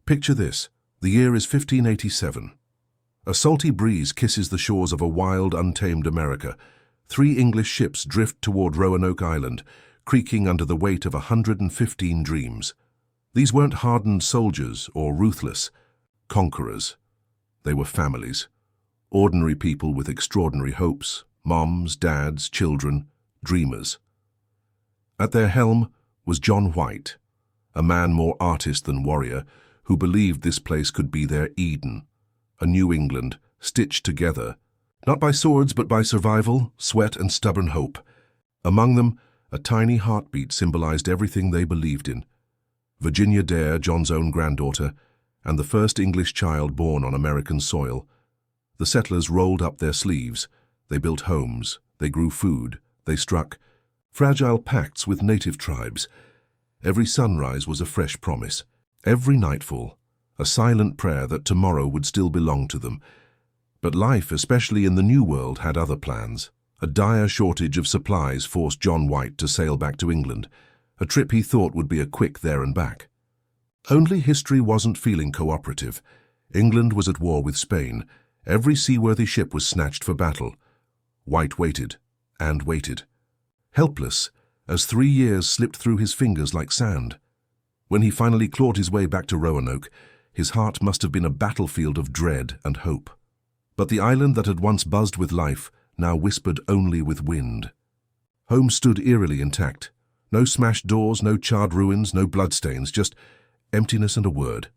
Picture this. The year is 1587. A salty breeze kisses the shores of a wild, untamed America. 3 English ships drift toward Roanoke Island, creaking under the weight of 115 dreams. These weren't hardened soldiers or ruthless conquerors. They were families. Ordinary people with extraordinary hopes. Moms, dads, children, dreamers. At their helm was John White, a man more artist than warrior, who believed this place could be their Eden, a New England stitched together, not by swords but by survival, sweat, and stubborn hope. Among them, a tiny heartbeat symbolized everything they believed in. Virginia Dare, John's own granddaughter, and the first English child born on American soil. The settlers rolled up their sleeves. They built homes, they grew food, they struck fragile pacts with native tribes. Every sunrise was a fresh promise. Every nightfall, a silent prayer that tomorrow would still belong to them. But life, especially in the New World, had other plans. A dire shortage of supplies forced John White to sail back to England, a trip he thought would be a quick there and back. Only history wasn't feeling cooperative. England was at war with Spain. Every seaworthy ship was snatched for battle. White waited and waited, helpless, as 3 years slipped through his fingers like sand. When he finally clawed his way back to Roanoke, his heart must have been a battlefield of dread and hope. But the island that had once buzzed with life now whispered only with wind. Home stood eerily intact. No smashed doors, no charred ruins, no bloodstains, just emptiness and a word.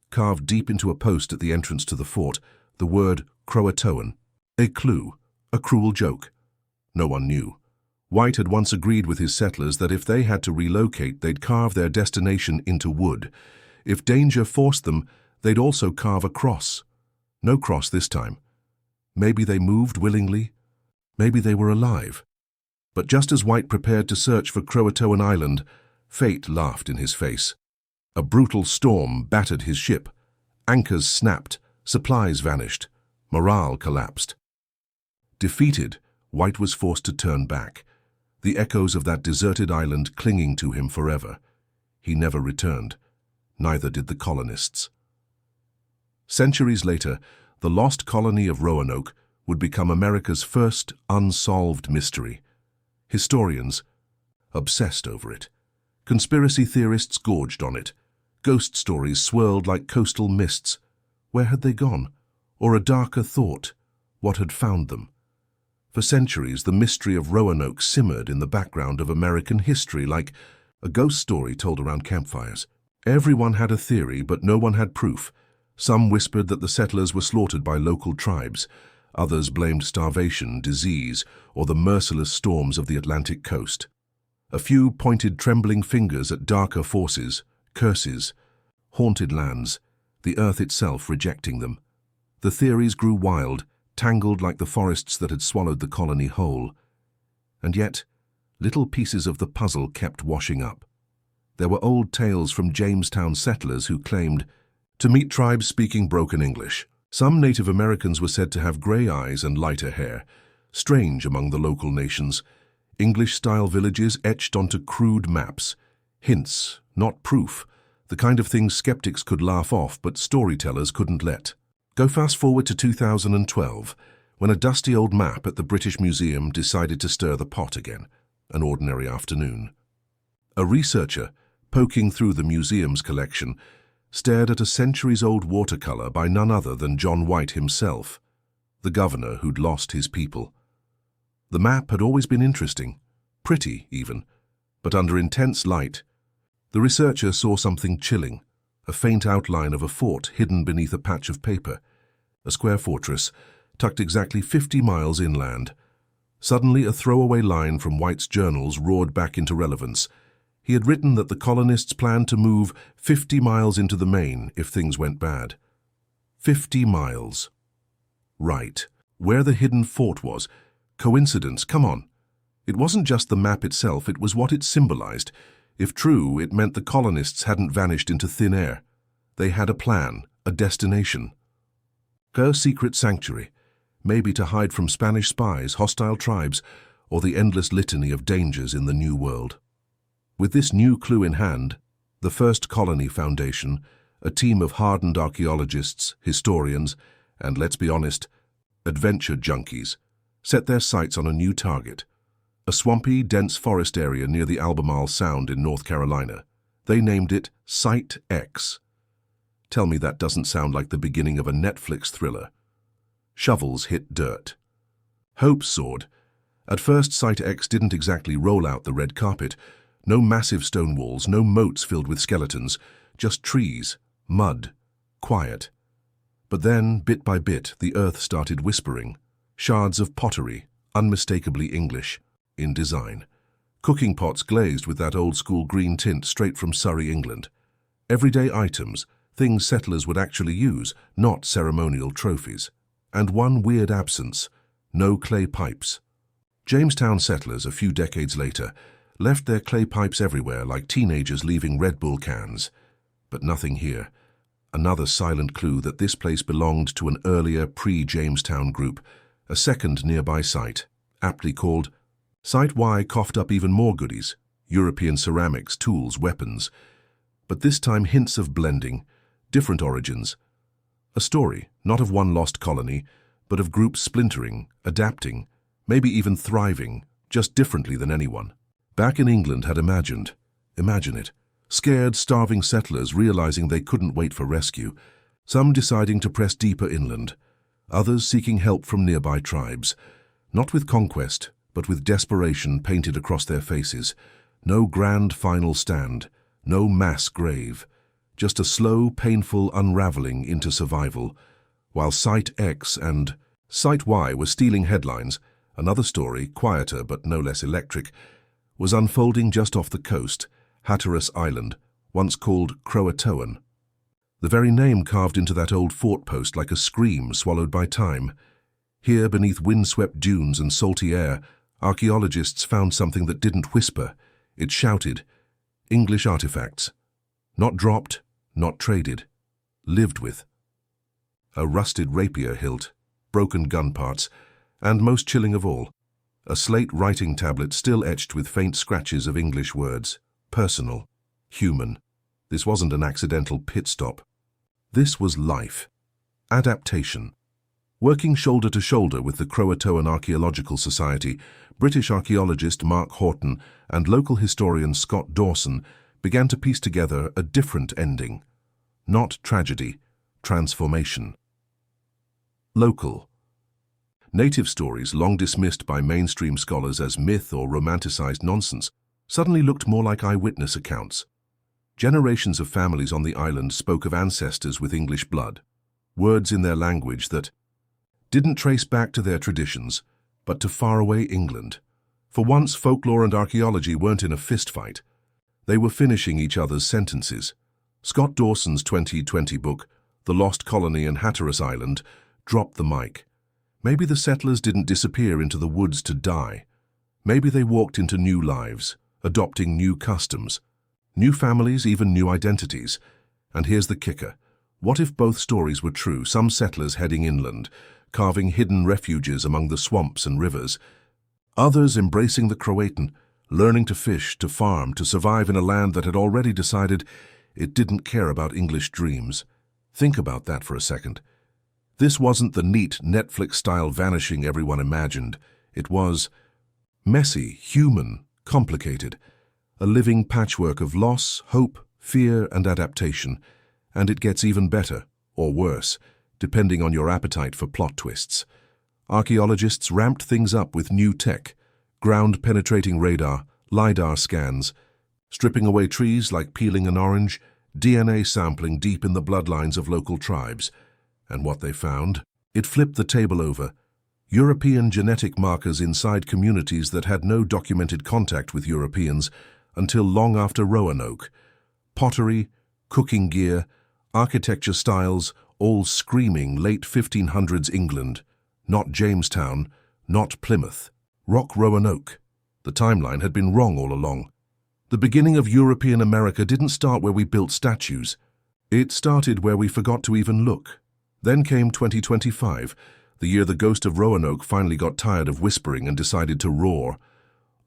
Carved deep into a post at the entrance to the fort, the word Croatoan. A clue, a cruel joke. No one knew. White had once agreed with his settlers that if they had to relocate, they'd carve their destination into wood. If danger forced them, they'd also carve a cross. No cross this time. Maybe they moved willingly. Maybe they were alive. But just as White prepared to search for Croatoan Island, fate laughed in his face. A brutal storm battered his ship. Anchors snapped, supplies vanished, morale collapsed. Defeated, White was forced to turn back, the echoes of that deserted island clinging to him forever. He never returned. Neither did the colonists. Centuries later, the Lost Colony of Roanoke would become America's first unsolved mystery. Historians obsessed over it. Conspiracy theorists gorged on it. Ghost stories swirled like coastal mists. Where had they gone? Or a darker thought, what had found them? For centuries, the mystery of Roanoke simmered in the background of American history like a ghost story told around campfires. Everyone had a theory, but no one had proof. Some whispered that the settlers were slaughtered by local tribes. Others blamed starvation, disease, or the merciless storms of the Atlantic coast. A few pointed trembling fingers at darker forces, curses, haunted lands, the earth itself rejecting them. The theories grew wild, tangled like the forests that had swallowed the colony whole. And yet, little pieces of the puzzle kept washing up. There were old tales from Jamestown settlers who claimed to meet tribes speaking broken English. Some Native Americans were said to have gray eyes and lighter hair, strange among the local nations. English-style villages etched onto crude maps. Hints, not proof, the kind of things skeptics could laugh off but storytellers couldn't let. Go fast forward to 2012, when a dusty old map at the British Museum decided to stir the pot again, an ordinary afternoon. A researcher, poking through the museum's collection, stared at a centuries-old watercolor by none other than John White himself, the governor who'd lost his people. The map had always been interesting, pretty even, but under intense light, the researcher saw something chilling, a faint outline of a fort hidden beneath a patch of paper, a square fortress tucked exactly 50 miles inland. Suddenly, a throwaway line from White's journals roared back into relevance. He had written that the colonists planned to move 50 miles into the Main if things went bad. 50 miles. Right. Where the hidden fort was. Coincidence, come on. It wasn't just the map itself, it was what it symbolized. If true, it meant the colonists hadn't vanished into thin air. They had a plan, a destination. A secret sanctuary, maybe to hide from Spanish spies, hostile tribes, or the endless litany of dangers in the New World. With this new clue in hand, the First Colony Foundation, A team of hardened archaeologists, historians, and let's be honest, adventure junkies, set their sights on a new target. A swampy, dense forest area near the Albemarle Sound in North Carolina. They named it Site X. Tell me that doesn't sound like the beginning of a Netflix thriller. Shovels hit dirt. Hope soared. At first, Site X didn't exactly roll out the red carpet. No massive stone walls, no moats filled with skeletons, just trees, mud, quiet. But then, bit by bit, the earth started whispering. Shards of pottery, unmistakably English, in design. Cooking pots glazed with that old-school green tint straight from Surrey, England. Everyday items, things settlers would actually use, not ceremonial trophies. And one weird absence, no clay pipes. Jamestown settlers, a few decades later, left their clay pipes everywhere like teenagers leaving Red Bull cans. But nothing here. Another silent clue that this place belonged to an earlier pre-Jamestown group, a second nearby site, aptly called Site Y, coughed up even more goodies, European ceramics, tools, weapons. But this time hints of blending, different origins. A story, not of one lost colony, but of groups splintering, adapting, maybe even thriving, just differently than anyone back in England had imagined. Imagine it. Scared, starving settlers realizing they couldn't wait for rescue, some deciding to press deeper inland, others seeking help from nearby tribes, not with conquest, but with desperation painted across their faces. No grand final stand, no mass grave, just a slow, painful unraveling into survival. While Site X and Site Y were stealing headlines, another story, quieter but no less electric, was unfolding just off the coast, Hatteras Island, once called Croatoan. The very name carved into that old fort post like a scream swallowed by time. Here, beneath windswept dunes and salty air, archaeologists found something that didn't whisper. It shouted. English artifacts. Not dropped, not traded. Lived with. A rusted rapier hilt, broken gun parts, and most chilling of all, a slate writing tablet still etched with faint scratches of English words. Personal. Human. This wasn't an accidental pit stop. This was life. Adaptation. Working shoulder to shoulder with the Croatoan Archaeological Society, British archaeologist Mark Horton and local historian Scott Dawson began to piece together a different ending. Not tragedy, transformation. Local. Native stories, long dismissed by mainstream scholars as myth or romanticized nonsense, suddenly looked more like eyewitness accounts. Generations of families on the island spoke of ancestors with English blood, words in their language that didn't trace back to their traditions, but to faraway England. For once, folklore and archaeology weren't in a fistfight. They were finishing each other's sentences. Scott Dawson's 2020 book, The Lost Colony in Hatteras Island, dropped the mic. Maybe the settlers didn't disappear into the woods to die. Maybe they walked into new lives, adopting new customs, new families, even new identities. And here's the kicker. What if both stories were true? Some settlers heading inland, carving hidden refuges among the swamps and rivers. Others embracing the Croatoan, learning to fish, to farm, to survive in a land that had already decided it didn't care about English dreams. Think about that for a second. This wasn't the neat Netflix-style vanishing everyone imagined. It was messy, human, complicated, a living patchwork of loss, hope, fear, and adaptation. And it gets even better, or worse, depending on your appetite for plot twists. Archaeologists ramped things up with new tech, ground-penetrating radar, LiDAR scans, stripping away trees like peeling an orange, DNA sampling deep in the bloodlines of local tribes. And what they found? It flipped the table over. European genetic markers inside communities that had no documented contact with Europeans until long after Roanoke. Pottery, cooking gear, architecture styles, all screaming late 1500s England. Not Jamestown, not Plymouth. Rock Roanoke. The timeline had been wrong all along. The beginning of European America didn't start where we built statues. It started where we forgot to even look. Then came 2025, the year the ghost of Roanoke finally got tired of whispering and decided to roar.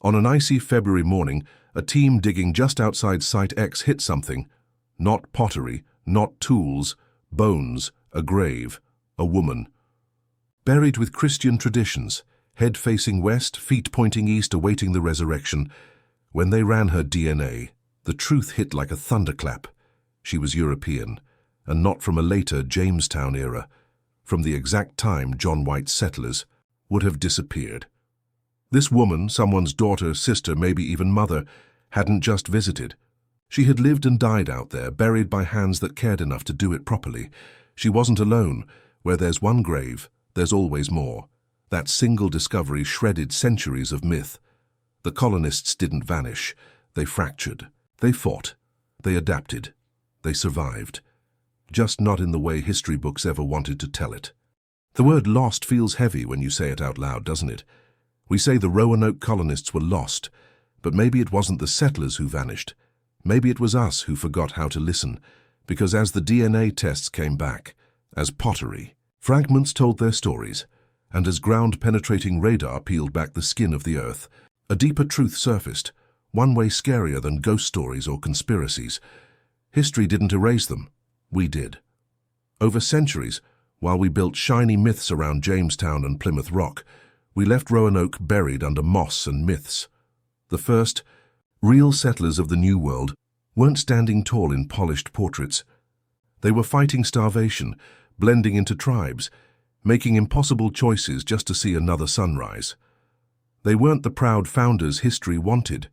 On an icy February morning, a team digging just outside Site X hit something. Not pottery, Not tools, bones, a grave, a woman. Buried with Christian traditions, head facing west, feet pointing east, awaiting the resurrection. When they ran her DNA, the truth hit like a thunderclap. She was European, and not from a later Jamestown era, from the exact time John White's settlers would have disappeared. This woman, someone's daughter, sister, maybe even mother, hadn't just visited. She had lived and died out there, buried by hands that cared enough to do it properly. She wasn't alone. Where there's one grave, there's always more. That single discovery shredded centuries of myth. The colonists didn't vanish. They fractured. They fought. They adapted. They survived. Just not in the way history books ever wanted to tell it. The word lost feels heavy when you say it out loud, doesn't it? We say the Roanoke colonists were lost, but maybe it wasn't the settlers who vanished. Maybe it was us who forgot how to listen, because as the DNA tests came back, as pottery, fragments told their stories, and as ground-penetrating radar peeled back the skin of the earth, a deeper truth surfaced, one way scarier than ghost stories or conspiracies. History didn't erase them. We did. Over centuries, while we built shiny myths around Jamestown and Plymouth Rock, we left Roanoke buried under moss and myths. The first, real settlers of the New World weren't standing tall in polished portraits. They were fighting starvation, blending into tribes, making impossible choices just to see another sunrise. They weren't the proud founders history wanted.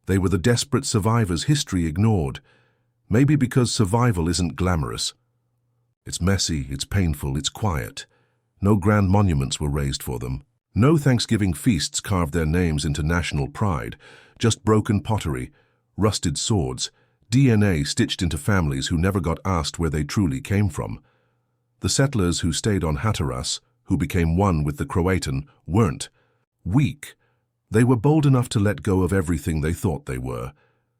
They were the desperate survivors history ignored. Maybe because survival isn't glamorous. It's messy, it's painful, it's quiet. No grand monuments were raised for them. No Thanksgiving feasts carved their names into national pride. Just broken pottery, rusted swords, DNA stitched into families who never got asked where they truly came from. The settlers who stayed on Hatteras, who became one with the Croatoan, weren't weak. They were bold enough to let go of everything they thought they were.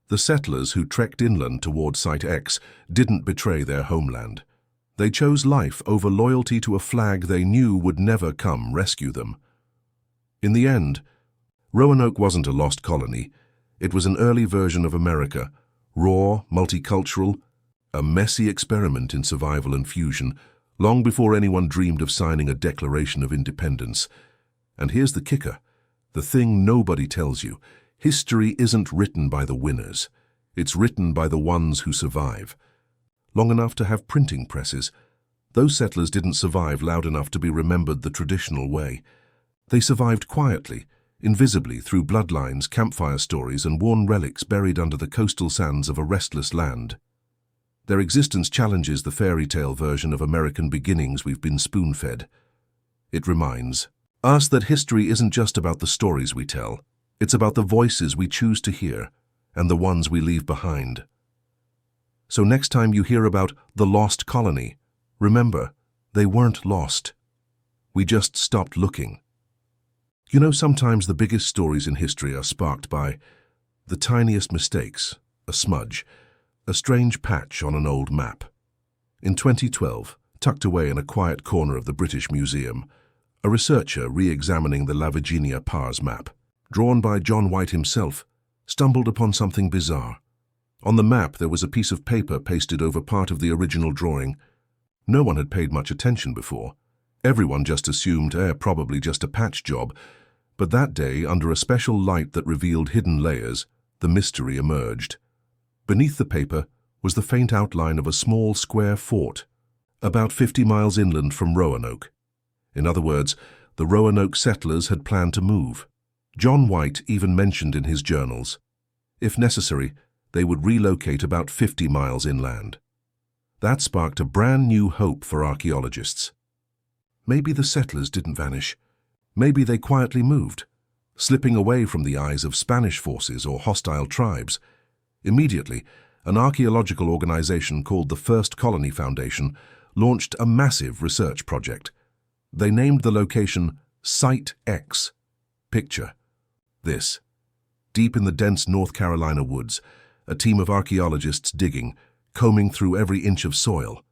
The settlers who trekked inland toward Site X didn't betray their homeland. They chose life over loyalty to a flag they knew would never come rescue them. In the end, Roanoke wasn't a lost colony. It was an early version of America, raw, multicultural, a messy experiment in survival and fusion, long before anyone dreamed of signing a Declaration of Independence. And here's the kicker, the thing nobody tells you. History isn't written by the winners. It's written by the ones who survive. Long enough to have printing presses, those settlers didn't survive loud enough to be remembered the traditional way. They survived quietly, invisibly through bloodlines, campfire stories, and worn relics buried under the coastal sands of a restless land. Their existence challenges the fairy tale version of American beginnings we've been spoon-fed. It reminds us that history isn't just about the stories we tell. It's about the voices we choose to hear and the ones we leave behind. So next time you hear about the Lost Colony, remember, they weren't lost. We just stopped looking. You know, sometimes the biggest stories in history are sparked by the tiniest mistakes, a smudge, a strange patch on an old map. In 2012, tucked away in a quiet corner of the British Museum, a researcher re-examining the La Virginia Pars map, drawn by John White himself, stumbled upon something bizarre. On the map there was a piece of paper pasted over part of the original drawing. No one had paid much attention before. Everyone just assumed, probably just a patch job. But that day, under a special light that revealed hidden layers, the mystery emerged. Beneath the paper was the faint outline of a small square fort, about 50 miles inland from Roanoke. In other words, the Roanoke settlers had planned to move. John White even mentioned in his journals, if necessary, they would relocate about 50 miles inland. That sparked a brand new hope for archaeologists. Maybe the settlers didn't vanish. Maybe they quietly moved, slipping away from the eyes of Spanish forces or hostile tribes. Immediately, an archaeological organization called the First Colony Foundation launched a massive research project. They named the location Site X. Picture this. Deep in the dense North Carolina woods, a team of archaeologists digging, combing through every inch of soil.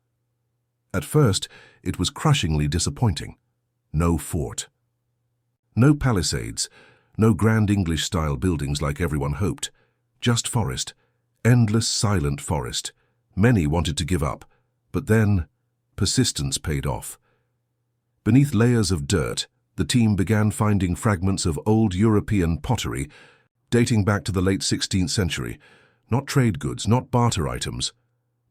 At first, it was crushingly disappointing. No fort. No palisades, no grand English-style buildings like everyone hoped. Just forest, endless silent forest, Many wanted to give up, but then persistence paid off. Beneath layers of dirt, the team began finding fragments of old European pottery dating back to the late 16th century. Not trade goods, not barter items,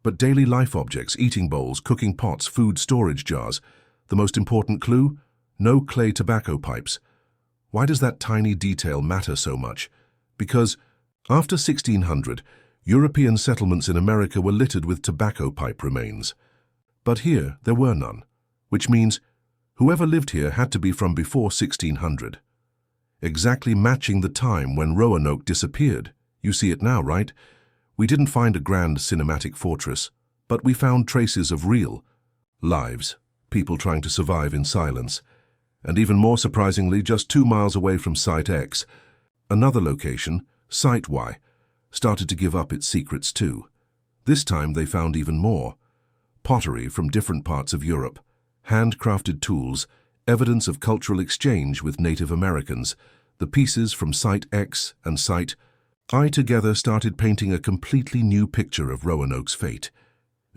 but daily life objects, eating bowls, cooking pots, food storage jars. The most important clue? No clay tobacco pipes. Why does that tiny detail matter so much? Because after 1600, European settlements in America were littered with tobacco pipe remains. But here there were none, which means whoever lived here had to be from before 1600. Exactly matching the time when Roanoke disappeared. You see it now, right? We didn't find a grand cinematic fortress, but we found traces of real lives, people trying to survive in silence. And even more surprisingly, just 2 miles away from Site X, another location, Site Y, started to give up its secrets too. This time they found even more. Pottery from different parts of Europe, handcrafted tools, evidence of cultural exchange with Native Americans. The pieces from Site X and Site I together started painting a completely new picture of Roanoke's fate.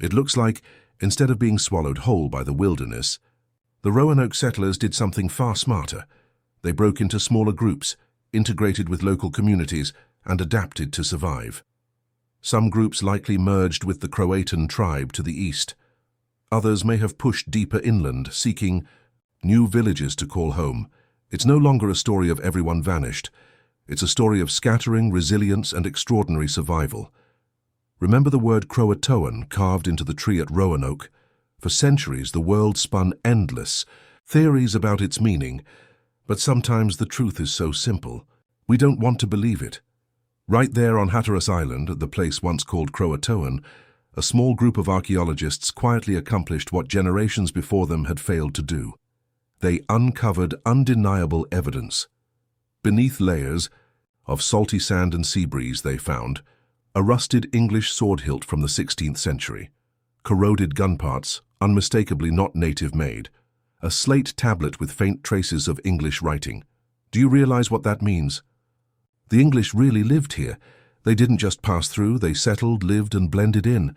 It looks like, instead of being swallowed whole by the wilderness, the Roanoke settlers did something far smarter. They broke into smaller groups, integrated with local communities, and adapted to survive. Some groups likely merged with the Croatoan tribe to the east. Others may have pushed deeper inland, seeking new villages to call home. It's no longer a story of everyone vanished. It's a story of scattering, resilience, and extraordinary survival. Remember the word Croatoan carved into the tree at Roanoke? For centuries, the world spun endless theories about its meaning, but sometimes the truth is so simple, we don't want to believe it. Right there on Hatteras Island, the place once called Croatoan, a small group of archaeologists quietly accomplished what generations before them had failed to do. They uncovered undeniable evidence. Beneath layers of salty sand and sea breeze they found a rusted English sword hilt from the 16th century, corroded gun parts, unmistakably not native-made, a slate tablet with faint traces of English writing. Do you realize what that means? The English really lived here. They didn't just pass through, they settled, lived, and blended in.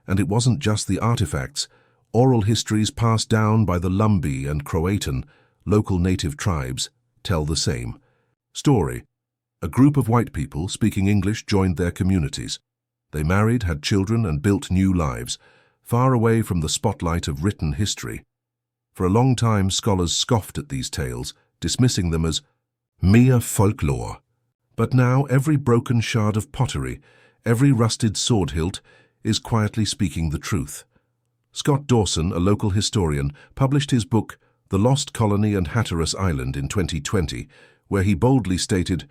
And it wasn't just the artifacts. Oral histories passed down by the Lumbee and Croatan, local native tribes, tell the same story. A group of white people speaking English joined their communities. They married, had children, and built new lives, far away from the spotlight of written history. For a long time, scholars scoffed at these tales, dismissing them as mere folklore. But now every broken shard of pottery, every rusted sword hilt, is quietly speaking the truth. Scott Dawson, a local historian, published his book, The Lost Colony and Hatteras Island in 2020, where he boldly stated,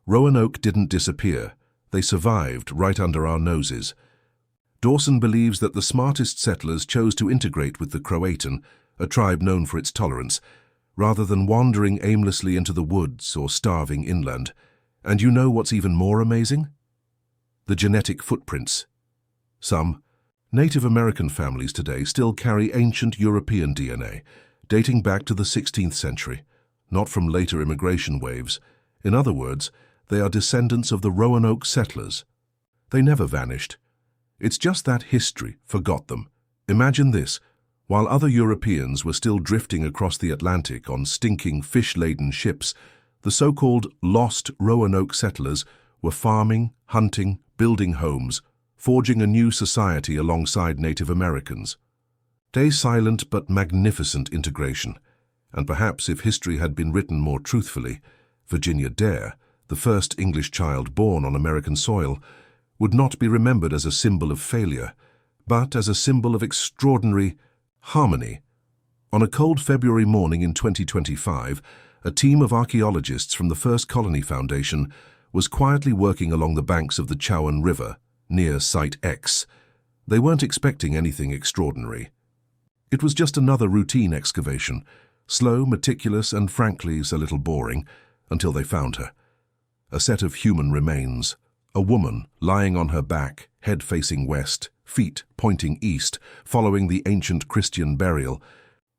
"Roanoke didn't disappear. They survived right under our noses." Dawson believes that the smartest settlers chose to integrate with the Croatan, a tribe known for its tolerance, rather than wandering aimlessly into the woods or starving inland. And you know what's even more amazing? The genetic footprints. Some Native American families today still carry ancient European DNA, dating back to the 16th century, not from later immigration waves. In other words, they are descendants of the Roanoke settlers. They never vanished. It's just that history forgot them. Imagine this. While other Europeans were still drifting across the Atlantic on stinking, fish-laden ships, the so-called lost Roanoke settlers were farming, hunting, building homes, forging a new society alongside Native Americans. A silent but magnificent integration. And perhaps if history had been written more truthfully, Virginia Dare, the first English child born on American soil, would not be remembered as a symbol of failure, but as a symbol of extraordinary harmony. On a cold February morning in 2025, a team of archaeologists from the First Colony Foundation was quietly working along the banks of the Chowan River, near Site X. They weren't expecting anything extraordinary. It was just another routine excavation, slow, meticulous, and frankly a little boring, until they found her. A set of human remains, a woman lying on her back, head facing west, feet pointing east, following the ancient Christian burial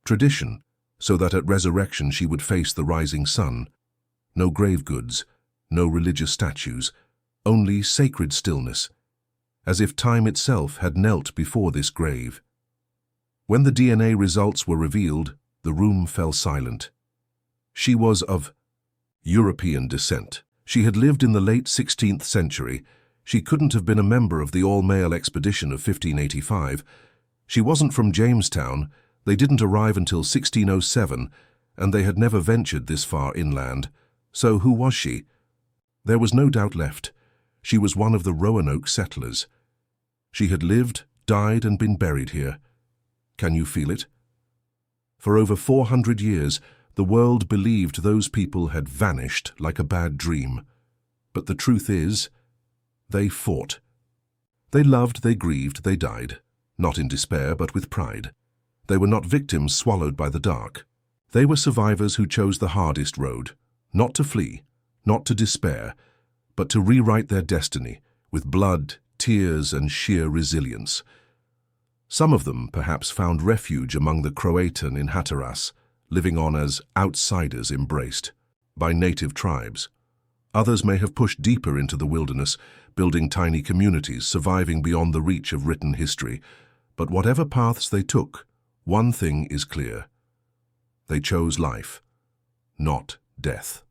tradition, so that at resurrection she would face the rising sun. No grave goods, no religious statues, only sacred stillness. as if time itself had knelt before this grave. When the DNA results were revealed, the room fell silent. She was of European descent. She had lived in the late 16th century. She couldn't have been a member of the all-male expedition of 1585. She wasn't from Jamestown. They didn't arrive until 1607, and they had never ventured this far inland. So who was she? There was no doubt left. She was one of the Roanoke settlers. She had lived, died, and been buried here. Can you feel it? For over 400 years, the world believed those people had vanished like a bad dream. But the truth is, they fought. They loved, they grieved, they died. Not in despair, but with pride. They were not victims swallowed by the dark. They were survivors who chose the hardest road, not to flee, not to despair, but to rewrite their destiny with blood, tears, and sheer resilience. Some of them perhaps found refuge among the Croatoan in Hatteras, living on as outsiders embraced by native tribes. Others may have pushed deeper into the wilderness, building tiny communities, surviving beyond the reach of written history. But whatever paths they took, one thing is clear. They chose life, not death.